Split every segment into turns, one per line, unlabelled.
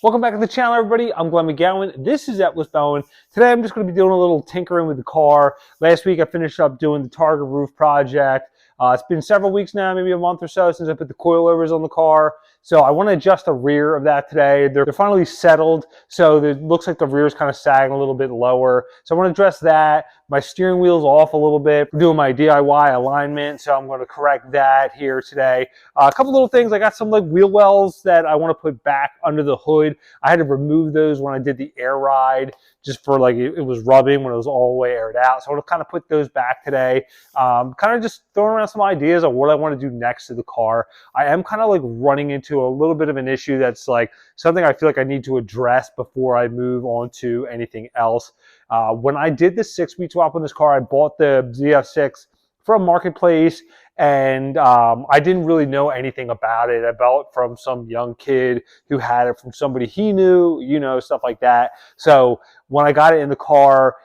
Welcome back to the channel, everybody. I'm Glenn McGowan. This is LCOBMW. Today, I'm just going to be doing a little tinkering with the car. Last week, I finished up doing the Target roof project. It's been several weeks now, maybe a month or so, since I put the coilovers on the car. So I want to adjust the rear of that today. They're finally settled, so it looks like the rear is kind of sagging a little bit lower. So I want to address that. My steering wheel's off a little bit. I'm doing my D.I.Y alignment, so I'm going to correct that here today. A couple little things. I got some like wheel wells that I want to put back under the hood. I had to remove those when I did the air ride, just for like it was rubbing when it was all the way aired out. So I want to kind of put those back today. Kind of just throwing around some ideas of what I want to do next to the car. I am kind of like running into a little bit of an issue that's like something I feel like I need to address before I move on to anything else. When I did the 6-speed swap on this car, I bought the ZF6 from Marketplace, and I didn't really know anything about it. I bought it from some young kid who had it from somebody he knew, you know, stuff like that. So when I got it in the car,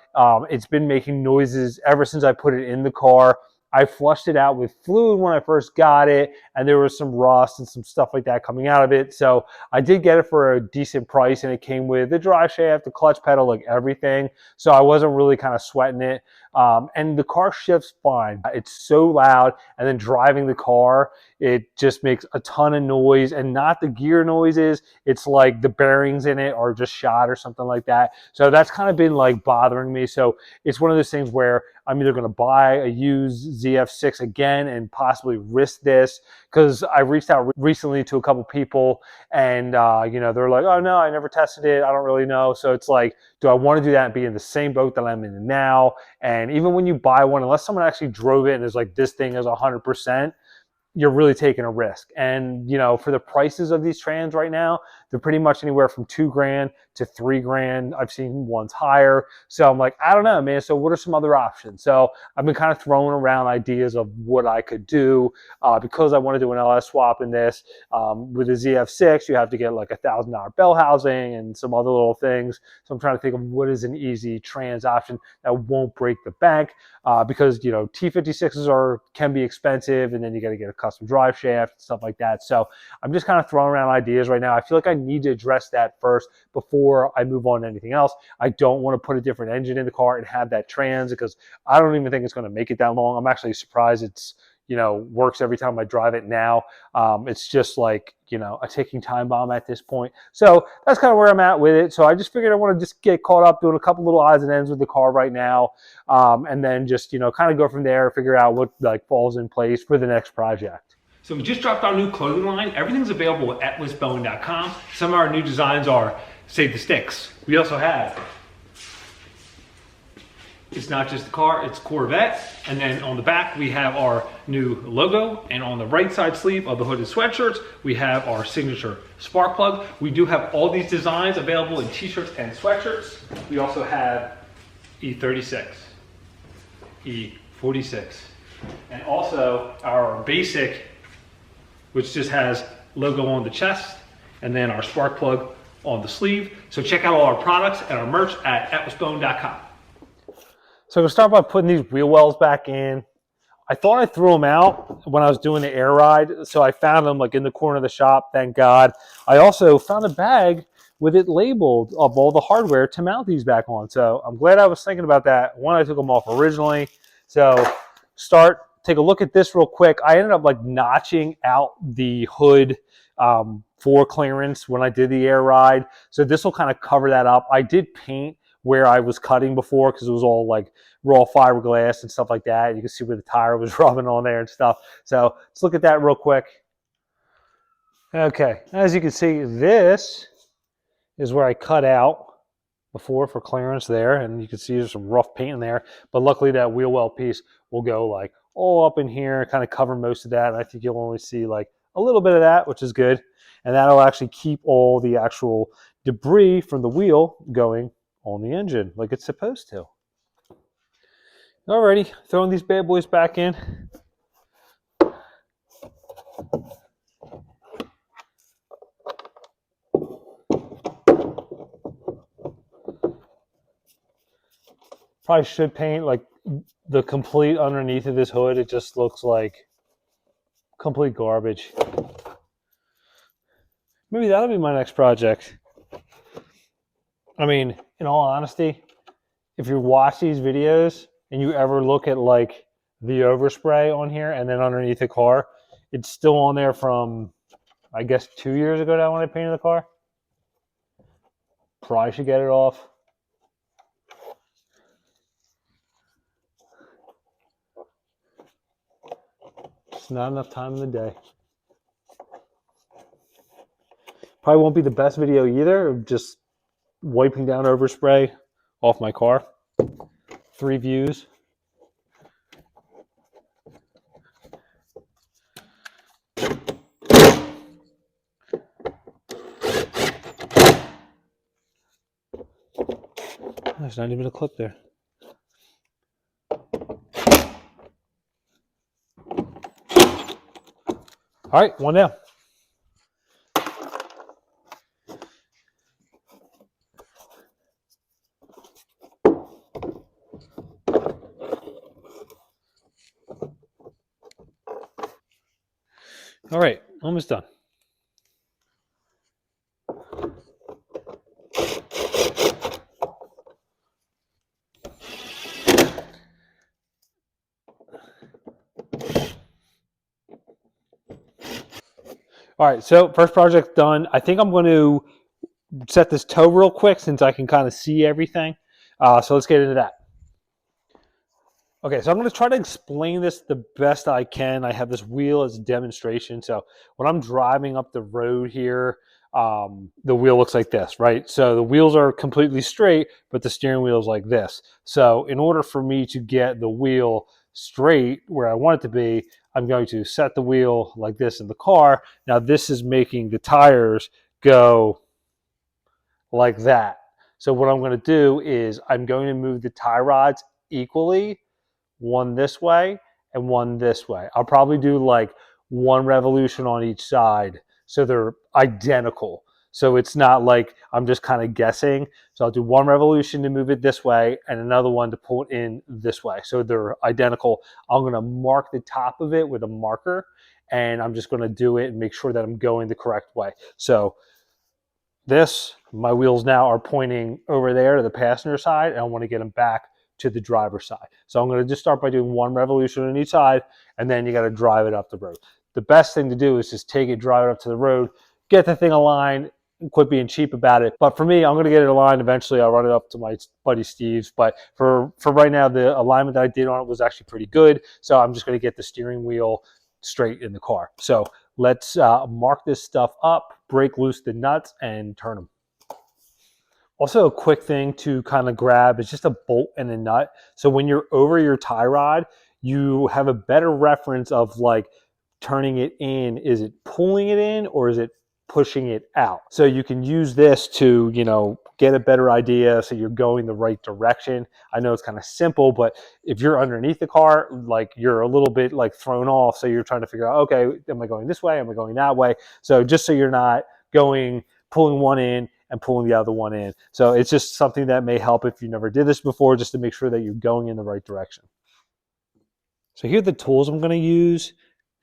it's been making noises ever since I put it in the car. I flushed it out with fluid when I first got it, and there was some rust and some stuff like that coming out of it. So I did get it for a decent price, and it came with the drive shaft, the clutch pedal, like everything. So I wasn't really kind of sweating it. And the car shifts fine. It's so loud, and then driving the car, it just makes a ton of noise, and not the gear noises. It's like the bearings in it are just shot or something like that. So that's kind of been like bothering me. So it's one of those things where I'm either going to buy a used ZF6 again and possibly risk this, because I reached out recently to a couple people, and you know, they're like, oh no, I never tested it, I don't really know. So it's like, do I want to do that and be in the same boat that I'm in now? And even when you buy one, unless someone actually drove it and is like, this thing is 100%, you're really taking a risk. And you know, for the prices of these trans right now, they're pretty much anywhere from $2,000 to $3,000. I've seen ones higher. So I'm like, I don't know, man. So what are some other options? So I've been kind of throwing around ideas of what I could do, because I want to do an LS swap in this. With the ZF6, you have to get like $1,000 bell housing and some other little things. So I'm trying to think of what is an easy trans option that won't break the bank, because you know, T56s can be expensive, and then you got to get a custom drive shaft, stuff like that. So I'm just kind of throwing around ideas right now. I feel like I need to address that first before I move on to anything else. I don't want to put a different engine in the car and have that trans, because I don't even think it's going to make it that long. I'm actually surprised it's, you know, works every time I drive it now. It's just like, you know, a ticking time bomb at this point. So that's kind of where I'm at with it. So I just figured I want to just get caught up doing a couple little odds and ends with the car right now, and then just, you know, kind of go from there, figure out what like falls in place for the next project.
So we just dropped our new clothing line. Everything's available at LCOBMW.com. Some of our new designs are Save the Sticks. We also have, it's not just the car, it's Corvette. And then on the back, we have our new logo. And on the right side sleeve of the hooded sweatshirts, we have our signature spark plug. We do have all these designs available in t-shirts and sweatshirts. We also have E36, E46, and also our basic, which just has logo on the chest, and then our spark plug on the sleeve. So check out all our products and our merch at LCOBMW.com.
So I'm going to start by putting these wheel wells back in. I thought I threw them out when I was doing the air ride, so I found them like in the corner of the shop, thank God. I also found a bag with it labeled of all the hardware to mount these back on. So I'm glad I was thinking about that when I took them off originally. So take a look at this real quick. I ended up like notching out the hood for clearance when I did the air ride. So this will kind of cover that up. I did paint where I was cutting before, because it was all like raw fiberglass and stuff like that. You can see where the tire was rubbing on there and stuff. So let's look at that real quick. Okay, as you can see, this is where I cut out before for clearance there, and you can see there's some rough paint in there. But luckily that wheel well piece will go like all up in here, kind of cover most of that. And I think you'll only see like a little bit of that, which is good. And that'll actually keep all the actual debris from the wheel going on the engine like it's supposed to. Alrighty, throwing these bad boys back in. Probably should paint like the complete underneath of this hood. It just looks like complete garbage. Maybe that'll be my next project. I mean, in all honesty, if you watch these videos and you ever look at like the overspray on here and then underneath the car, it's still on there from, I guess, 2 years ago now when I painted the car. Probably should get it off. It's not enough time in the day. Probably won't be the best video either, of just wiping down overspray off my car. 3 views. There's not even a clip there. All right, one down. All right, almost done. All right, so first project done. I think I'm going to set this toe real quick since I can kind of see everything. So let's get into that. Okay, so I'm going to try to explain this the best I can. I have this wheel as a demonstration. So when I'm driving up the road here, the wheel looks like this, right? So the wheels are completely straight, but the steering wheel is like this. So in order for me to get the wheel straight where I want it to be, I'm going to set the wheel like this in the car. Now this is making the tires go like that. So what I'm going to do is I'm going to move the tie rods equally, one this way and one this way. I'll probably do like one revolution on each side so they're identical. So it's not like I'm just kind of guessing. So I'll do one revolution to move it this way and another one to pull it in this way. So they're identical. I'm going to mark the top of it with a marker and I'm just going to do it and make sure that I'm going the correct way. So my wheels now are pointing over there to the passenger side and I want to get them back to the driver's side. So I'm going to just start by doing one revolution on each side and then you got to drive it up the road. The best thing to do is just take it, drive it up to the road, get the thing aligned, quit being cheap about it. But for me, I'm going to get it aligned. Eventually, I'll run it up to my buddy Steve's. But for right now, the alignment that I did on it was actually pretty good. So I'm just going to get the steering wheel straight in the car. So let's mark this stuff up, break loose the nuts, and turn them. Also, a quick thing to kind of grab is just a bolt and a nut. So when you're over your tie rod, you have a better reference of like turning it in. Is it pulling it in or is it pushing it out? So you can use this to, get a better idea so you're going the right direction. I know it's kind of simple, but if you're underneath the car, like you're a little bit like thrown off. So you're trying to figure out, okay, am I going this way? Am I going that way? So just so you're not pulling one in and pulling the other one in. So it's just something that may help if you never did this before, just to make sure that you're going in the right direction. So here are the tools I'm going to use: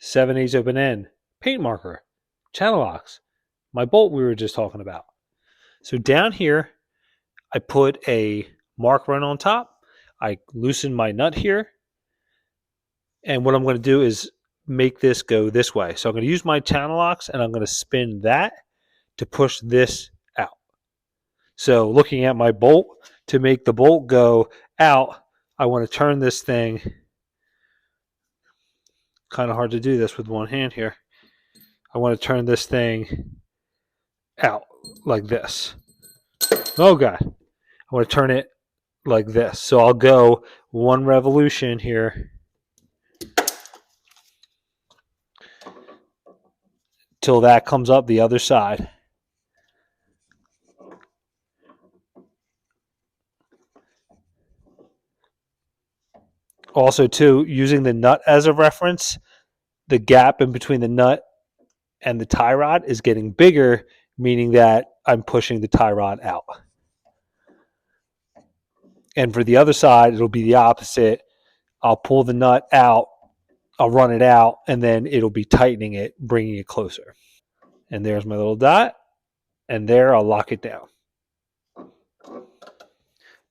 7/8 open end, paint marker, channel locks, my bolt we were just talking about. So down here, I put a mark run on top. I loosen my nut here. And what I'm going to do is make this go this way. So I'm going to use my channel locks and I'm going to spin that to push this out. So looking at my bolt, to make the bolt go out, I want to turn this thing. Kind of hard to do this with one hand here. I want to turn this thing out like this. Oh God. I want to turn it like this. So I'll go one revolution here till that comes up the other side. Also, too, using the nut as a reference, the gap in between the nut and the tie rod is getting bigger, meaning that I'm pushing the tie rod out. And for the other side, it'll be the opposite. I'll pull the nut out, I'll run it out, and then it'll be tightening it, bringing it closer. And there's my little dot. And there, I'll lock it down.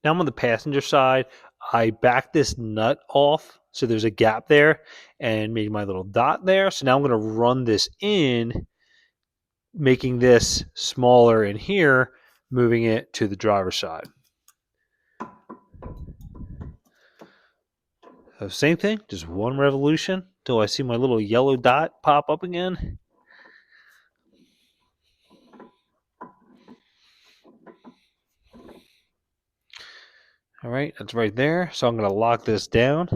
Now I'm on the passenger side. I backed this nut off, so there's a gap there, and made my little dot there. So now I'm going to run this in, making this smaller in here, moving it to the driver's side. So same thing, just one revolution till I see my little yellow dot pop up again. All right, that's right there. So I'm going to lock this down.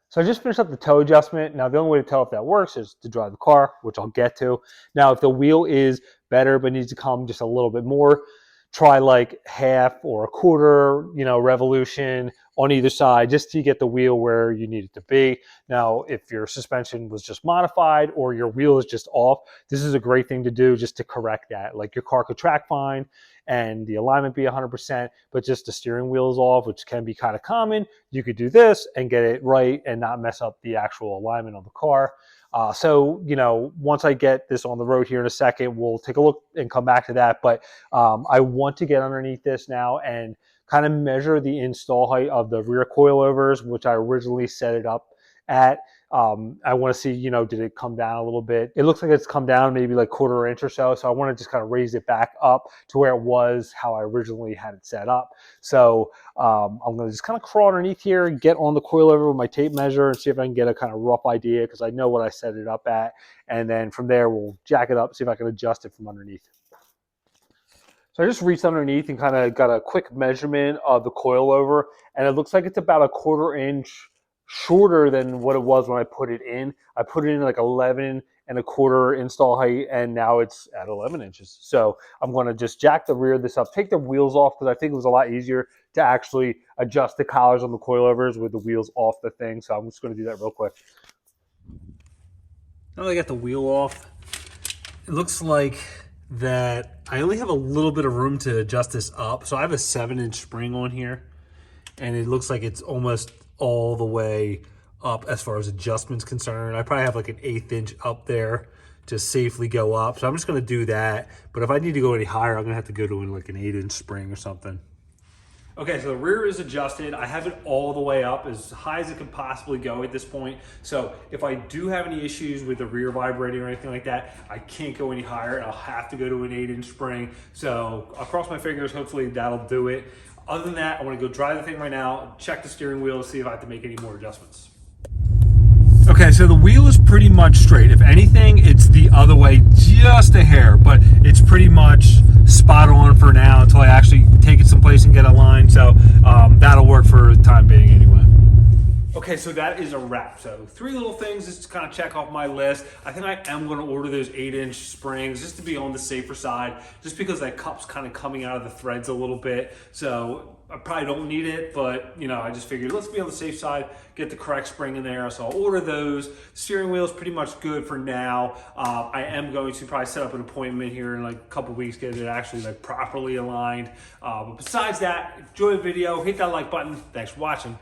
So I just finished up the toe adjustment. Now the only way to tell if that works is to drive the car, which I'll get to. Now if the wheel is better but needs to come just a little bit more, try like half or a quarter, revolution on either side just to get the wheel where you need it to be. Now, if your suspension was just modified or your wheel is just off, this is a great thing to do just to correct that. Like your car could track fine and the alignment be 100%, but just the steering wheel is off, which can be kind of common. You could do this and get it right and not mess up the actual alignment of the car. So, once I get this on the road here in a second, we'll take a look and come back to that. But I want to get underneath this now and kind of measure the install height of the rear coilovers, which I originally set it up at. I want to see, did it come down a little bit? It looks like it's come down maybe like quarter inch or so. So I want to just kind of raise it back up to where it was how I originally had it set up. So I'm going to just kind of crawl underneath here, get on the coilover with my tape measure and see if I can get a kind of rough idea because I know what I set it up at. And then from there, we'll jack it up, see if I can adjust it from underneath. So I just reached underneath and kind of got a quick measurement of the coilover, and it looks like it's about a quarter inch shorter than what it was when I put it in. I put it in like 11 and a quarter install height, and now it's at 11 inches. So I'm going to just jack the rear of this up, take the wheels off because I think it was a lot easier to actually adjust the collars on the coilovers with the wheels off the thing. So I'm just going to do that real quick. Now that I got the wheel off, it looks like that I only have a little bit of room to adjust this up. So I have a 7-inch spring on here, and it looks like it's almost all the way up as far as adjustments concerned. I probably have like an 1/8 inch up there to safely go up. So I'm just going to do that. But if I need to go any higher, I'm going to have to go to like an 8-inch spring or something. Okay, so the rear is adjusted. I have it all the way up as high as it could possibly go at this point. So if I do have any issues with the rear vibrating or anything like that, I can't go any higher. I'll have to go to an 8-inch spring. So I'll cross my fingers, hopefully that'll do it. Other than that, I want to go drive the thing right now, check the steering wheel, see if I have to make any more adjustments. Okay, so the wheel is pretty much straight. If anything, it's the other way just a hair, but it's pretty much spot on for now until I actually take it someplace and get a line. So that'll work for the time being anyway. Okay, so that is a wrap. So 3 little things just to kind of check off my list. I think I am going to order those 8-inch springs just to be on the safer side, just because that cup's kind of coming out of the threads a little bit. So I probably don't need it, but I just figured let's be on the safe side, get the correct spring in there. So I'll order those. Steering wheel is pretty much good for now. I am going to probably set up an appointment here in like a couple weeks, get it actually like properly aligned. But besides that, enjoy the video, hit that like button. Thanks for watching.